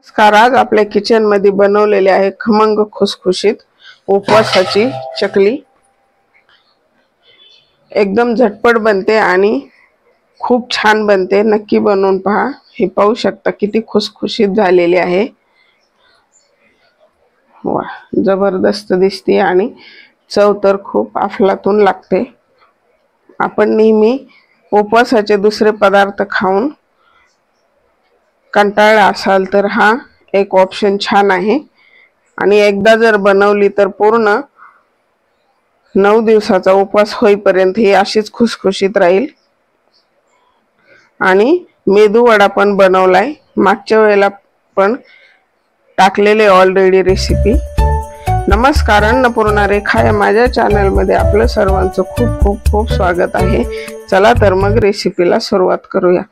नमस्कार। आज आपल्या किचन मध्ये बनवलेले आहे खमंग खुसखुशीत उपवासाची चकली। एकदम झटपट बनते आणि खूप छान बनते। नक्की बनवून पहा। हे पाहू शकता किती खुसखुशीत झालेली आहे। वाह, जबरदस्त दिसते आणि चव तर खूप अफलातून लागते। आपण नेहमी उपवासाचे दुसरे पदार्थ खाऊन कंटाळला असाल तर हा एक ऑप्शन छान आहे। आणि एकदा जर बनवली तर पूर्ण 9 दिवसाचा उपवास होईपर्यंत ही अशीच खुसखुशीत राहील। आणि मेदू वडा पण बनवलाय, मागच्या वेळेला पण टाकलेले ऑलरेडी रेसिपी। नमस्कार, अन्नपूर्णा रेखा या माझ्या चॅनल मध्ये आपलं सर्वांचं खूप खूप खूप स्वागत आहे। चला तर मग रेसिपीला सुरुवात करूया।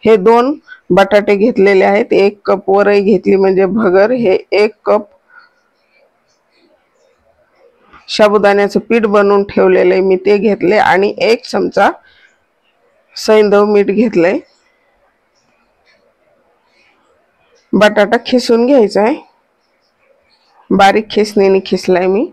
हे 2 बटाटे घेतलेले आहेत, 1 कप वरई घेतली म्हणजे भगर, हे 1 कप साबुदाण्याचं पीठ बनवून ठेवलेले मी ते घेतले आणि 1 चमचा सैंधव मीठ घेतले। बटाटा खिसून घ्यायचा आहे, बारीक खिसणीने खिसलाय मी।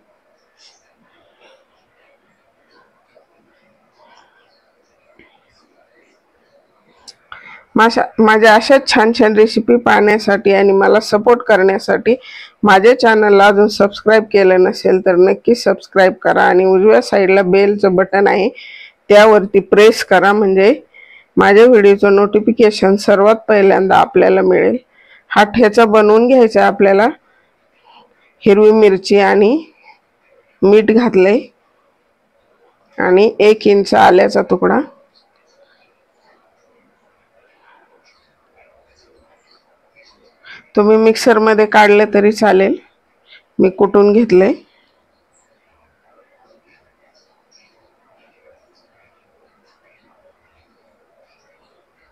माझ्या अशा छान छान रेसिपी पाहण्यासाठी आणि मला सपोर्ट करण्यासाठी माझ्या चॅनलला अजून सबस्क्राइब केलं नसेल तर नक्की सबस्क्राइब करा आणि उजव्या साईडला बेलचं बटन आहे त्यावरती प्रेस करा, म्हणजे माझ्या व्हिडिओचं नोटिफिकेशन सर्वात पहिल्यांदा आपल्याला मिळेल। हा ठेचा बनवून घ्यायचा आपल्याला। हिरवी मिरची आणि मीठ घातले आणि 1 इंच आल्याचा तुकडा। तुम्ही मिक्सर मध्ये काढले तरी चालेल, मी कुटून घेतले।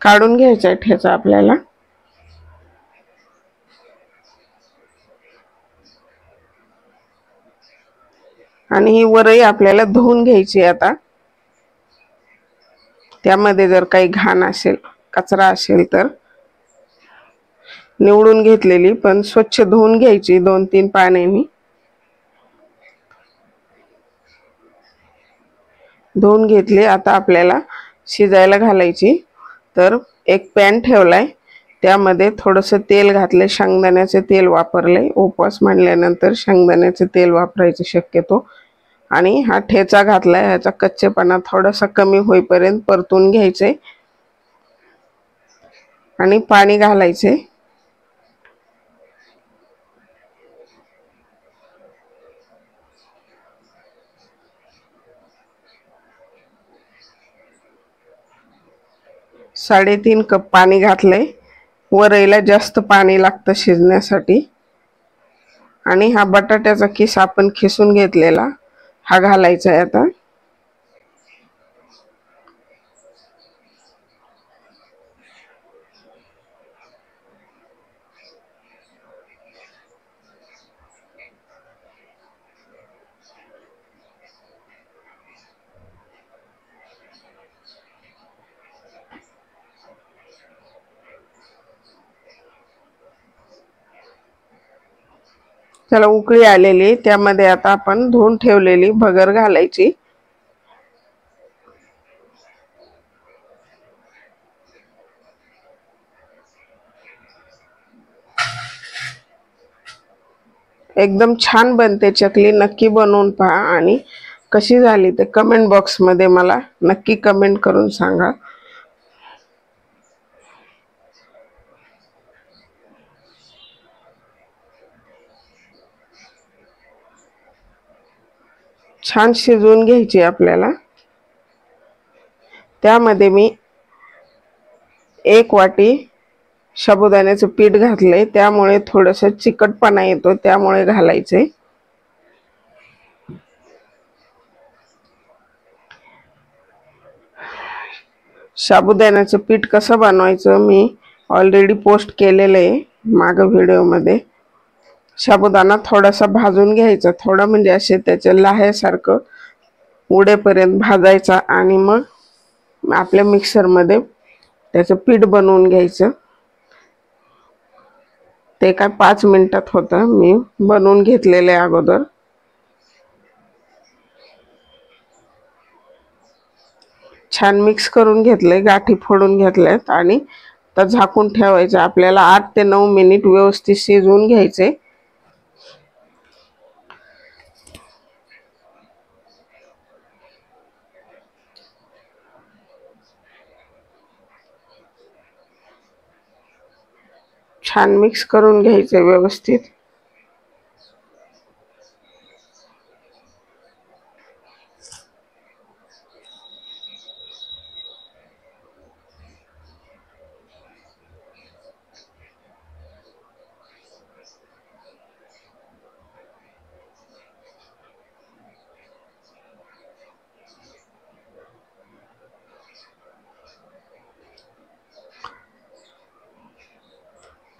काढून घ्यायचा ठेचा आपल्याला। आणि ही वरई आपल्याला धुवून घ्यायची आता। त्यामध्ये जर काही घाण असेल, कचरा असेल तर निवडून घेतलेली, पण स्वच्छ धुवून घ्यायची 2-3 पाण्याने। धुवून घेतली। आता आपल्याला शिजायला घालायची। तर एक पॅन ठेवलाय, त्यामध्ये थोडंसं तेल घातले, शेंगदाण्याचे तेल वापरले। उपवास म्हणल्यानंतर शेंगदाण्याचे तेल वापरायचे शक्यतो। आणि हा ठेचा घातलाय, ह्याचा कच्चेपणा थोडासा कमी होईपर्यंत परतून घ्यायचे आणि पाणी घालायचे। साडेतीन कप पाणी घातले। वरईला जास्त पाणी लागतं शिजण्यासाठी। आणि हा बटाट्याचा किस आपण खिसून घेतलेला हा घालायचा आहे आता। त्याला उकळी आलेली, त्यामध्ये आता आपण धुवून ठेवलेली भगर घालायची। एकदम छान बनते चकली, नक्की बनवून पहा आणि कशी झाली ते कमेंट बॉक्स मध्ये मला नक्की कमेंट करून सांगा। छान शिजवून घ्यायची आपल्याला। त्यामध्ये मी 1 वाटी साबुदाण्याचं पीठ घातले, त्यामुळे थोडंसं चिकटपणा येतो, त्यामुळे घालायचे। साबुदाण्याचं पीठ कसं बनवायचं मी ऑलरेडी पोस्ट केलेलं आहे मागं व्हिडिओमध्ये। साबुदाणा थोडासा भाजून घ्यायचा, थोडा म्हणजे असे त्याचे लाह्यासारखं उडेपर्यंत भाजायचा आणि मग आपल्या मिक्सर मध्ये त्याचं पीठ बनवून घ्यायचं। ते काय 5 मिनिटात होतं, मी बनवून घेतलेले अगोदर। छान मिक्स करून घेतले, गाठी फोडून घेतल्यात आणि तर झाकून ठेवायचं। आपल्याला 8 ते 9 मिनिट व्यवस्थित शिजवून घ्यायचे। छान मिक्स करून घ्यायचे व्यवस्थित।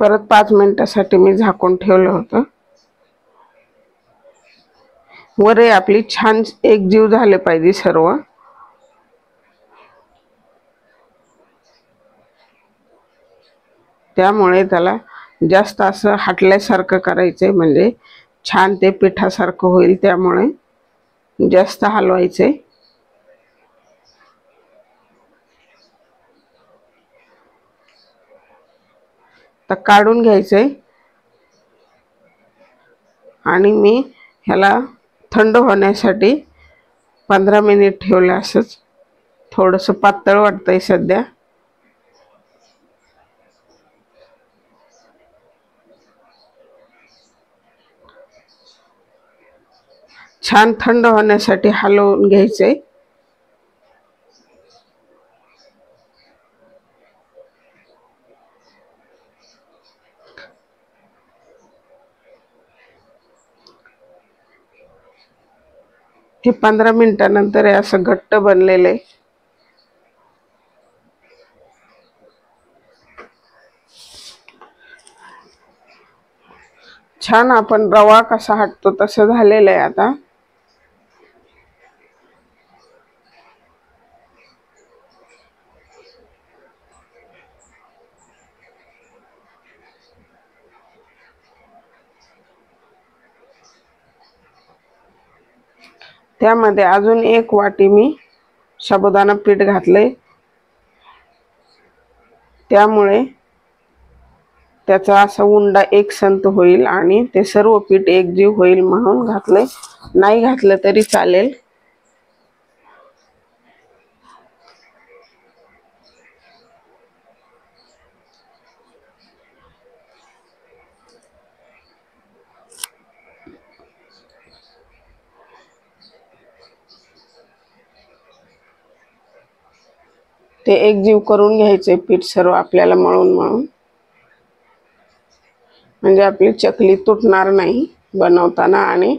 परत 5 मिनिटासाठी मी झाकून ठेवलं होतं। वरे आपली छान एकजीव झाले पाहिजे सर्व। त्यामुळे त्याला जास्त असं हटल्यासारखं करायचे, म्हणजे छान ते पिठासारखं होईल। त्यामुळे जास्त हलवायचे। तर काढून घ्यायचे आणि मी ह्याला थंड होण्यासाठी 15 मिनिट ठेवले। असंच थोडंसं पातळ वाटतंय सध्या। छान थंड होण्यासाठी हलवून घ्यायचे। हे 15 मिनिटानंतर असं घट्ट बनलेले। छान आपण रवा कसा हटतो तसं झालेलं आहे आता। त्यामध्ये अजून 1 वाटी मी साबुदाणा पीठ घातले। त्यामुळे त्याचा असा उंडा एकसंत होईल आणि ते सर्व पीठ एकजीव होईल म्हणून घातले। नाही घातलं तरी चालेल। ते एकजीव करून घ्यायचे पीठ सर्व आपल्याला मळून, म्हणजे आपली चकली तुटणार नाही बनवताना आणि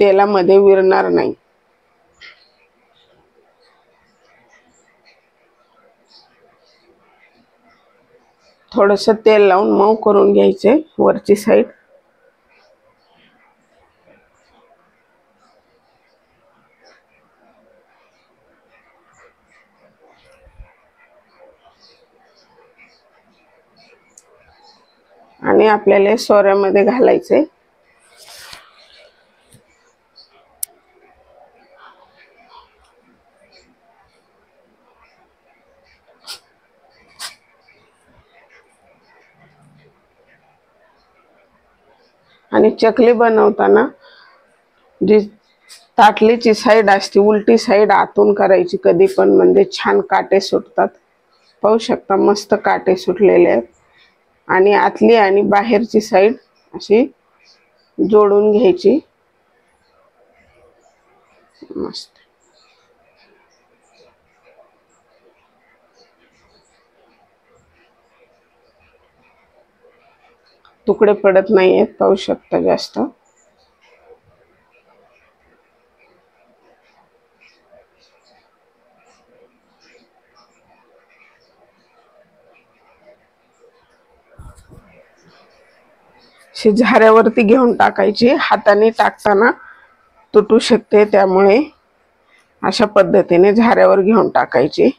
तेलामध्ये विरणार नाही। थोडंसं तेल लावून मऊ करून घ्यायचे वरची साईड। आणि आपल्याला सोऱ्यामध्ये घालायचे। आणि चकली बनवताना जी ताटलीची साईड असते उलटी साईड आतून करायची कधी पण, म्हणजे छान काटे सुटतात। पाहू शकता मस्त काटे सुटलेले आहेत। आणि आतली आणि बाहेरची साईड अशी जोडून घ्यायची मस्त। तुकडे पडत नाहीयेत, पाहू शकता जास्त। झाऱ्यावरती घेऊन टाकायची, हाताने टाकताना तुटू शकते। त्यामुळे अशा पद्धतीने झाऱ्यावर घेऊन टाकायची।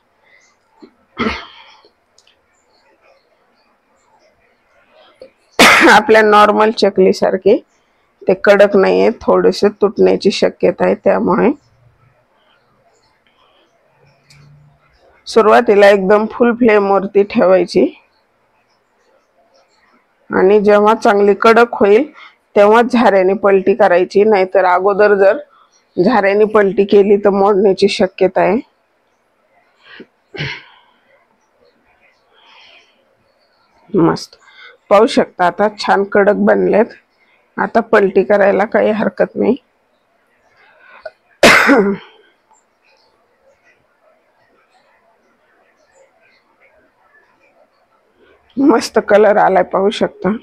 आपल्या नॉर्मल चकली सारखे ते कडक नाहीये, थोडेसे तुटण्याची शक्यता आहे। त्यामुळे सुरुवातीला एकदम फुल फ्लेम वरती ठेवायची आणि जेव्हा चांगली कडक होईल तेव्हा झाऱ्याने पलटी करायची, नाहीतर अगोदर जर झाऱ्याने पलटी केली तर मोडण्याची शक्यता आहे। मस्त पाहू शकता आता छान कडक बनलेत। आता पलटी करायला काही हरकत नाही। मस्त कलर आलाय पाहू शकता।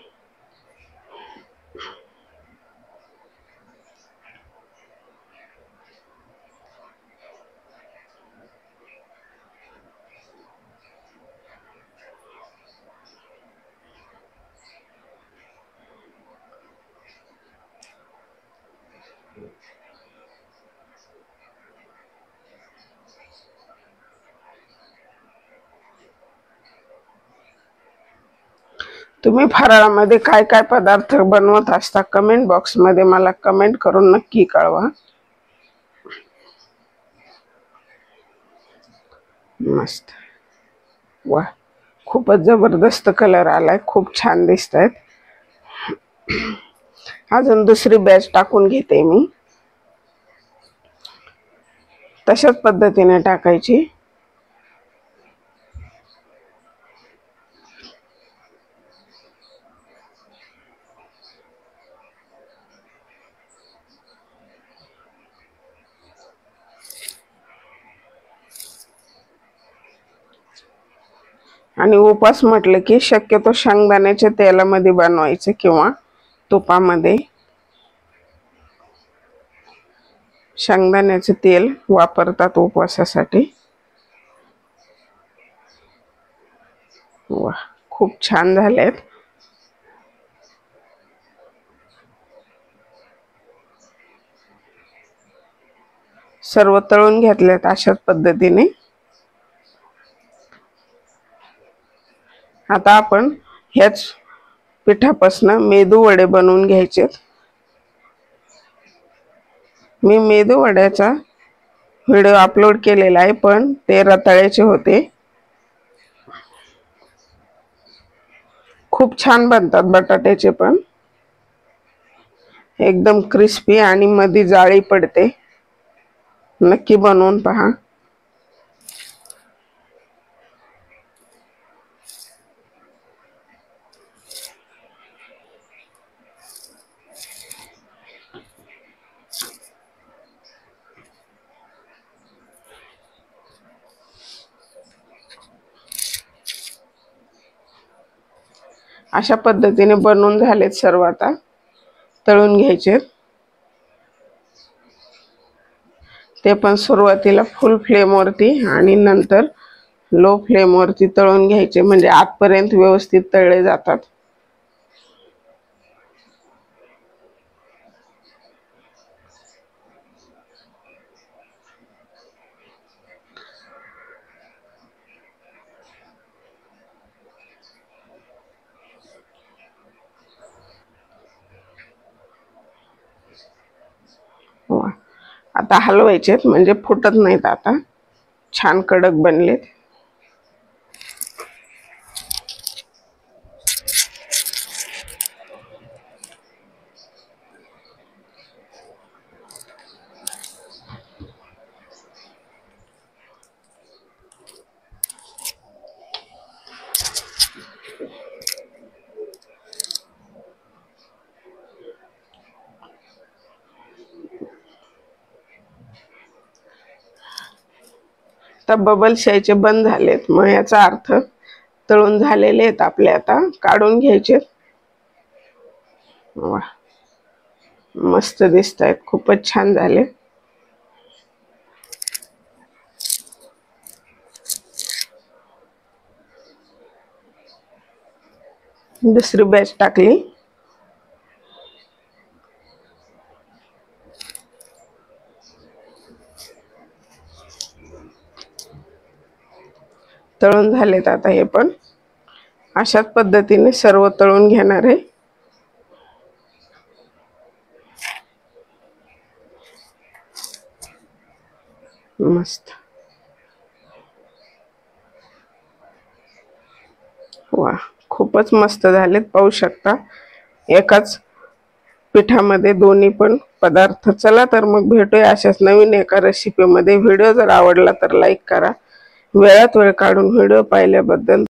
तुम्ही फराळामध्ये काय काय पदार्थ बनवत असता कमेंट बॉक्स मध्ये मला कमेंट करून नक्की कळवा। मस्त वाह, खूपच जबरदस्त कलर आलाय, खूप छान दिसतायत। अजून दुसरी बॅच टाकून घेते मी, तशाच पद्धतीने टाकायची। आणि उपास म्हटलं की शक्यतो शेंगदाण्याच्या तेलामध्ये बनवायचे किंवा तुपामध्ये। शेंगदाण्याचे तेल वापरतात उपवासासाठी। वाह, खूप छान झालेत। सर्व तळून घेतलेत अशाच पद्धतीने। आता आपण ह्याच पिठापासून मेदू वडे बनवून घ्यायचे। मी मेदू वड्याचा व्हिडिओ अपलोड केलेला आहे, पण ते रताळ्याचे होते। खूप छान बनतात बटाट्याचे पण, एकदम क्रिस्पी आणि मध्ये जाळी पडते। नक्की बनवून पहा। अशा पद्धतीने बनवून झालेत सर्व, आता तळून घ्यायचे। ते पण सुरुवातीला फुल फ्लेम वरती आणि नंतर लो फ्लेम वरती तळून घ्यायचे, म्हणजे आतपर्यंत व्यवस्थित तळले जातात। आता हलवायचेत म्हणजे फुटत नाहीत। आता छान कडक बनलेत। आता बबल्स यायचे बंद झालेत, मग याचा अर्थ तळून झालेले आहेत आपले। आता काढून घ्यायचे। वाह, मस्त दिसतायत, खूपच छान झाले। दुसरी बॅच टाकली। तळून झालेत आता हे पण। अशाच पद्धतीने सर्व तळून घेणार आहे। मस्त. वा, खूपच मस्त झालेत. पाहू शकता एकाच पिठामध्ये दोन्ही पण पदार्थ. चला तर मग भेटूया अशाच नवीन एका रेसिपीमध्ये. व्हिडिओ जर आवडला तर लाईक करा. वेळात वेळ काढून व्हिडिओ पाहिल्याबद्दल